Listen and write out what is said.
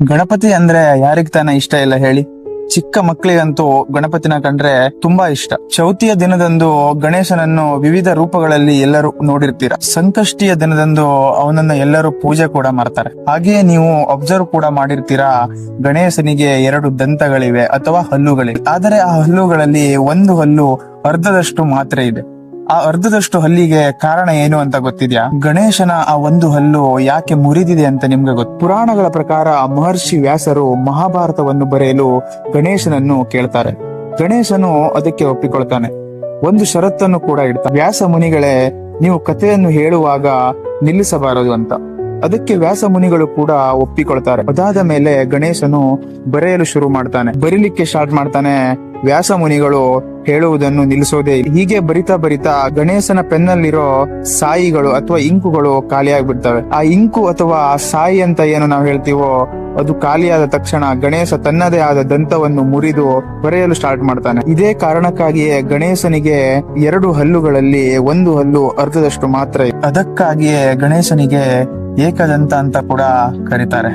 ಗಣಪತಿ ಅಂದ್ರೆ ಯಾರಿಗ್ ತಾನ ಇಷ್ಟ ಇಲ್ಲ ಹೇಳಿ. ಚಿಕ್ಕ ಮಕ್ಕಳಿಗಂತೂ ಗಣಪತಿನ ಕಂಡ್ರೆ ತುಂಬಾ ಇಷ್ಟ. ಚೌತಿಯ ದಿನದಂದು ಗಣೇಶನನ್ನು ವಿವಿಧ ರೂಪಗಳಲ್ಲಿ ಎಲ್ಲರೂ ನೋಡಿರ್ತೀರ. ಸಂಕಷ್ಟಿಯ ದಿನದಂದು ಅವನನ್ನ ಎಲ್ಲರೂ ಪೂಜೆ ಕೂಡ ಮಾಡ್ತಾರೆ. ಹಾಗೆಯೇ ನೀವು ಅಬ್ಸರ್ವ್ ಕೂಡ ಮಾಡಿರ್ತೀರಾ, ಗಣೇಶನಿಗೆ 2 ದಂತಗಳಿವೆ ಅಥವಾ ಹಲ್ಲುಗಳಿವೆ. ಆದರೆ ಆ ಹಲ್ಲುಗಳಲ್ಲಿ ಒಂದು ಹಲ್ಲು ಅರ್ಧದಷ್ಟು ಮಾತ್ರ ಇದೆ. ಆ ಅರ್ಧದಷ್ಟು ಹಲ್ಲಿಗೆ ಕಾರಣ ಏನು ಅಂತ ಗೊತ್ತಿದ್ಯಾ? ಗಣೇಶನ ಆ ಒಂದು ಹಲ್ಲು ಯಾಕೆ ಮುರಿದಿದೆ ಅಂತ ನಿಮ್ಗೆ ಗೊತ್ತು? ಪುರಾಣಗಳ ಪ್ರಕಾರ ಮಹರ್ಷಿ ವ್ಯಾಸರು ಮಹಾಭಾರತವನ್ನು ಬರೆಯಲು ಗಣೇಶನನ್ನು ಕೇಳ್ತಾರೆ. ಗಣೇಶನು ಅದಕ್ಕೆ ಒಪ್ಪಿಕೊಳ್ತಾನೆ. ಒಂದು ಷರತ್ತನ್ನು ಕೂಡ ಇಡ್ತಾನೆ. ವ್ಯಾಸ ಮುನಿಗಳೇ, ನೀವು ಕಥೆಯನ್ನು ಹೇಳುವಾಗ ನಿಲ್ಲಿಸಬಾರದು ಅಂತ. ಅದಕ್ಕೆ ವ್ಯಾಸ ಮುನಿಗಳು ಕೂಡ ಒಪ್ಪಿಕೊಳ್ತಾರೆ. ಅದಾದ ಮೇಲೆ ಗಣೇಶನು ಬರೆಯಲು ಶುರು ಮಾಡ್ತಾನೆ. ಬರೀಲಿಕ್ಕೆ ಸ್ಟಾರ್ಟ್ ಮಾಡ್ತಾನೆ. ವ್ಯಾಸ ಮುನಿಗಳು ಹೇಳುವುದನ್ನು ನಿಲ್ಲಿಸೋದೇ ಇಲ್ಲ. ಹೀಗೆ ಬರಿತಾ ಗಣೇಶನ ಪೆನ್ನಲ್ಲಿರೋ ಸಾಯಿಗಳು ಅಥವಾ ಇಂಕುಗಳು ಖಾಲಿಯಾಗ್ಬಿಡ್ತವೆ. ಆ ಇಂಕು ಅಥವಾ ಸಾಯಿ ಅಂತ ಏನು ನಾವು ಹೇಳ್ತೀವೋ ಅದು ಖಾಲಿಯಾದ ತಕ್ಷಣ ಗಣೇಶ ತನ್ನದೇ ಆದ ದಂತವನ್ನು ಮುರಿದು ಬರೆಯಲು ಸ್ಟಾರ್ಟ್ ಮಾಡ್ತಾನೆ. ಇದೇ ಕಾರಣಕ್ಕಾಗಿಯೇ ಗಣೇಶನಿಗೆ 2 ಹಲ್ಲುಗಳಲ್ಲಿ ಒಂದು ಹಲ್ಲು ಅರ್ಧದಷ್ಟು ಮಾತ್ರ ಇದೆ. ಅದಕ್ಕಾಗಿಯೇ ಗಣೇಶನಿಗೆ ಏಕದಂತ ಅಂತ ಕೂಡ ಕರೀತಾರೆ.